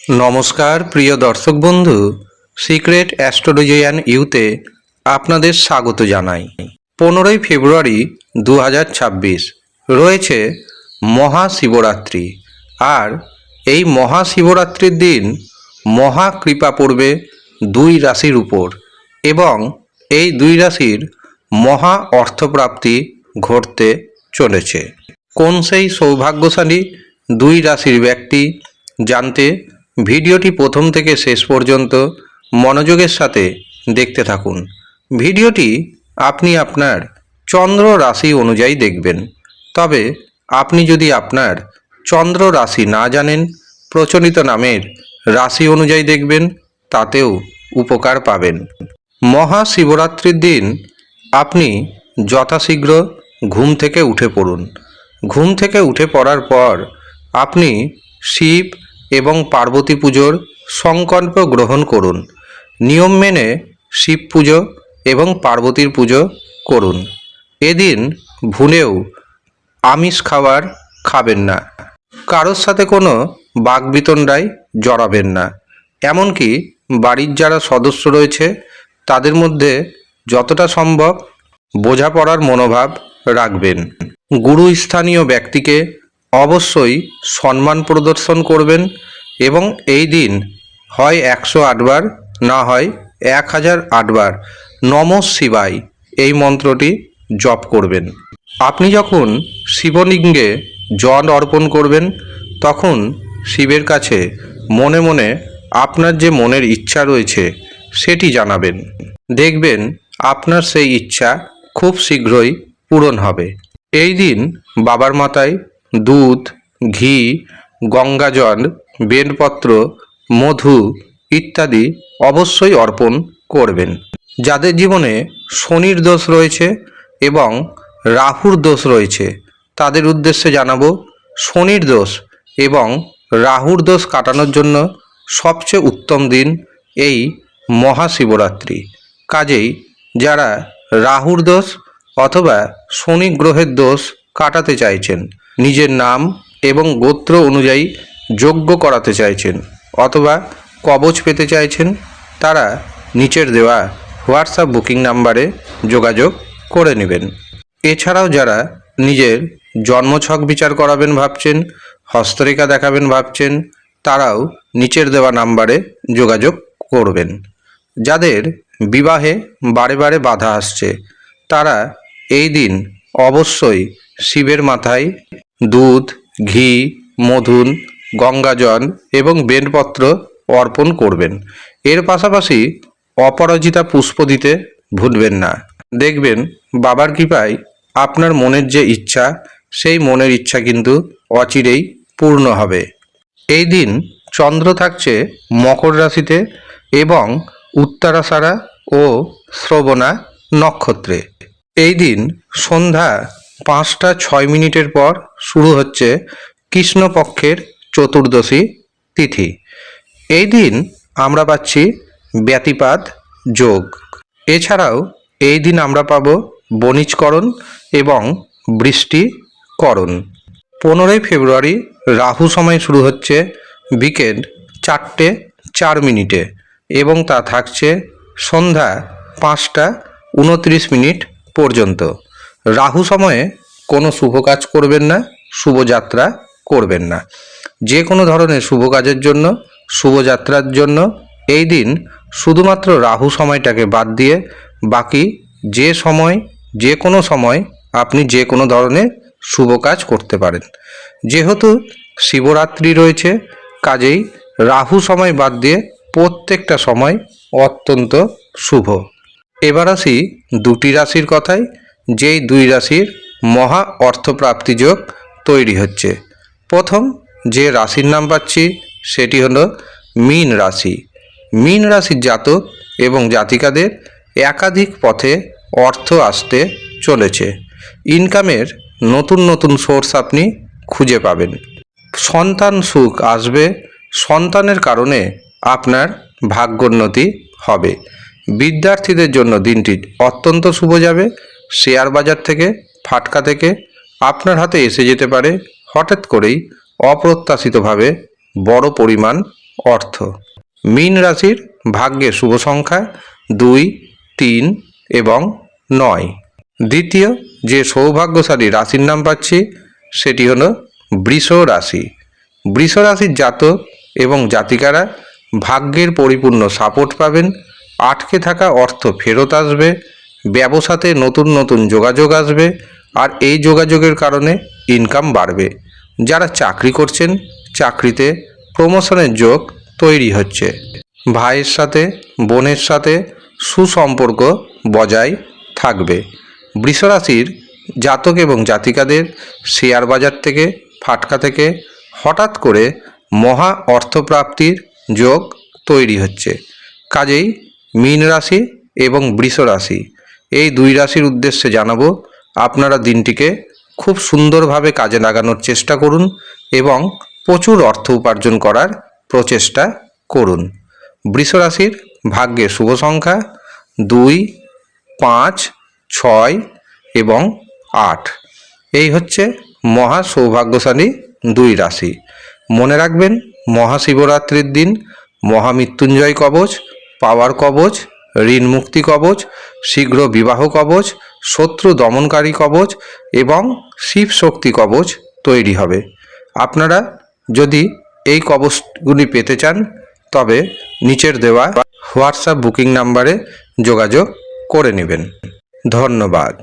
নমস্কার প্রিয় দর্শক বন্ধু, সিক্রেট অ্যাস্ট্রোলজিয়ান ইউতে আপনাদের স্বাগত জানাই। 15ই ফেব্রুয়ারি 2026 রয়েছে মহাশিবরাত্রি। আর এই মহাশিবরাত্রির দিন মহা কৃপা পড়বে দুই রাশির উপর এবং এই দুই রাশির মহা অর্থপ্রাপ্তি ঘটতে চলেছে। কোন সেই সৌভাগ্যশালী দুই রাশির ব্যক্তি জানতে ভিডিওটি প্রথম থেকে শেষ পর্যন্ত মনোযোগের সাথে দেখতে থাকুন। ভিডিওটি আপনি আপনার চন্দ্র রাশি অনুযায়ী দেখবেন। তবে আপনি যদি আপনার চন্দ্র রাশি না জানেন, প্রচলিত নামের রাশি অনুযায়ী দেখবেন, তাতেও উপকার পাবেন। মহাশিবরাত্রির দিন আপনি যথাশীঘ্র ঘুম থেকে উঠে পড়ুন। ঘুম থেকে উঠে পড়ার পর আপনি শিব এবং পার্বতী পুজোর সংকল্প গ্রহণ করুন। নিয়ম মেনে শিব পুজো এবং পার্বতীর পুজো করুন। এদিন ভুলেও আমিষ খাবেন না। কারোর সাথে কোনো বাকবিতণ্ডায় জড়াবেন না। এমনকি বাড়ির যারা সদস্য রয়েছে তাদের মধ্যে যতটা সম্ভব বোঝাপড়ার মনোভাব রাখবেন। গুরুস্থানীয় ব্যক্তিকে অবশ্যই সম্মান প্রদর্শন করবেন এবং এই দিন হয় 108 বার, না হয় 1008 বার নমঃ শিবায় এই মন্ত্রটি জপ করবেন। আপনি যখন শিবলিঙ্গে জল অর্পণ করবেন তখন শিবের কাছে মনে মনে আপনার যে মনের ইচ্ছা রয়েছে সেটি জানাবেন। দেখবেন আপনার সেই ইচ্ছা খুব শীঘ্রই পূরণ হবে। এই দিন বাবার মাথায় দুধ, ঘি, গঙ্গাজল, বেলপত্র, মধু ইত্যাদি অবশ্যই অর্পণ করবেন। যাদের জীবনে শনির দোষ রয়েছে এবং রাহুর দোষ রয়েছে তাদের উদ্দেশ্যে জানাবো, শনির দোষ এবং রাহুর দোষ কাটানোর জন্য সবচেয়ে উত্তম দিন এই মহাশিবরাত্রি। কাজেই যারা রাহুর দোষ অথবা শনি গ্রহের দোষ কাটাতে চাইছেন, নিজের নাম এবং গোত্র অনুযায়ী যজ্ঞ করাতে চাইছেন অথবা কবচ পেতে চাইছেন, তারা নিচের দেওয়া হোয়াটসঅ্যাপ বুকিং নাম্বারে যোগাযোগ করে নেবেন। এছাড়াও যারা নিজের জন্মছক বিচার করাবেন ভাবছেন, হস্তরেখা দেখাবেন ভাবছেন, তারাও নিচের দেওয়া নাম্বারে যোগাযোগ করবেন। যাদের বিবাহে বারে বারে বাধা আসছে তারা এই দিন অবশ্যই শিবের মাথায় দুধ, ঘি, মধু, গঙ্গাজল এবং বেলপত্র অর্পণ করবেন। এর পাশাপাশি অপরাজিতা পুষ্প দিতে ভুলবেন না। দেখবেন বাবার কৃপায় আপনার মনের যে ইচ্ছা সেই মনের ইচ্ছা কিন্তু অচিরেই পূর্ণ হবে। এই দিন চন্দ্র থাকছে মকর রাশিতে এবং উত্তরাষাঢ়া ও শ্রবণা নক্ষত্রে। এই দিন সন্ধ্যা 5টা 6 মিনিটের পর শুরু হচ্ছে কৃষ্ণপক্ষের চতুর্দশী তিথি। এই দিন আমরা পাচ্ছি ব্যতিপাত যোগ। এছাড়াও এই দিন আমরা পাব বণিজকরণ এবং বৃষ্টিকরণ। 15ই ফেব্রুয়ারি রাহু সময় শুরু হচ্ছে বিকেল 4টে 4 মিনিটে এবং তা থাকছে সন্ধ্যা 5টা 29 মিনিট পর্যন্ত। রাহু সময়ে কোনো শুভ কাজ করবেন না, শুভযাত্রা করবেন না। যে কোনো ধরনের শুভ কাজের জন্য, শুভযাত্রার জন্য এই দিন শুধুমাত্র রাহু সময়টাকে বাদ দিয়ে বাকি যে সময়, যে কোনো সময় আপনি যে কোনো ধরনের শুভ কাজ করতে পারেন। যেহেতু শিবরাত্রি রয়েছে কাজেই রাহু সময় বাদ দিয়ে প্রত্যেকটা সময় অত্যন্ত শুভ। এবার আসি দুটি রাশির কথায়, যেই দুই রাশির মহা অর্থপ্রাপ্তি যোগ তৈরি হচ্ছে। প্রথম যে রাশির নাম পাচ্ছি সেটি হলো মীন রাশি। মীন রাশির জাতক এবং জাতিকাদের একাধিক পথে অর্থ আসতে চলেছে। ইনকামের নতুন নতুন সোর্স আপনি খুঁজে পাবেন। সন্তান সুখ আসবে, সন্তানের কারণে আপনার ভাগ্যোন্নতি হবে। বিদ্যার্থীদের জন্য দিনটি অত্যন্ত শুভ যাবে। শেয়ার বাজার থেকে, ফাটকা থেকে আপনার হাতে এসে যেতে পারে হঠাৎ করেই অপ্রত্যাশিতভাবে বড় পরিমাণ অর্থ। মীন রাশির ভাগ্যে শুভ সংখ্যা 2, 3 এবং 9। দ্বিতীয় যে সৌভাগ্যশালী রাশির নাম পাচ্ছি সেটি হলো বৃষ রাশি। বৃষ রাশির জাতক এবং জাতিকারা ভাগ্যের পরিপূর্ণ সাপোর্ট পাবেন। আটকে থাকা অর্থ ফেরত আসবে। ব্যবসাতে নতুন নতুন যোগাযোগ আসবে, আর এই যোগাযোগের কারণে ইনকাম বাড়বে। যারা চাকরি করছেন চাকরিতে প্রমোশনের যোগ তৈরি হচ্ছে। ভাইয়ের সাথে বোনের সাথে সুসম্পর্ক বজায় থাকবে। বৃষরাশির জাতক এবং জাতিকাদের শেয়ার বাজার থেকে ফাটকা থেকে হঠাৎ করে মহা অর্থপ্রাপ্তির যোগ তৈরি হচ্ছে। কাজেই মীন রাশি এবং বৃষ রাশি এই দুই রাশির উদ্দেশ্যে জানাবো, আপনারা দিনটিকে খুব সুন্দরভাবে কাজে লাগানোর চেষ্টা করুন এবং প্রচুর অর্থ উপার্জন করার প্রচেষ্টা করুন। বৃষ রাশির ভাগ্যে শুভ সংখ্যা 2, 5, 6 এবং 8। এই হচ্ছে মহা সৌভাগ্যশালী দুই রাশি। মনে রাখবেন, মহাশিবরাত্রির দিন মহামৃত্যুঞ্জয় কবচ, পাওয়ার কবচ, ঋণ মুক্তি কবচ, শীঘ্র বিবাহ কবচ, শত্রু দমনকারী কবচ এবং শিব শক্তি কবচ তৈরি হবে। আপনারা যদি এই কবচগুলি পেতে চান তবে নিচের দেওয়া হোয়াটসঅ্যাপ বুকিং নাম্বারে যোগাযোগ করে নেবেন। ধন্যবাদ।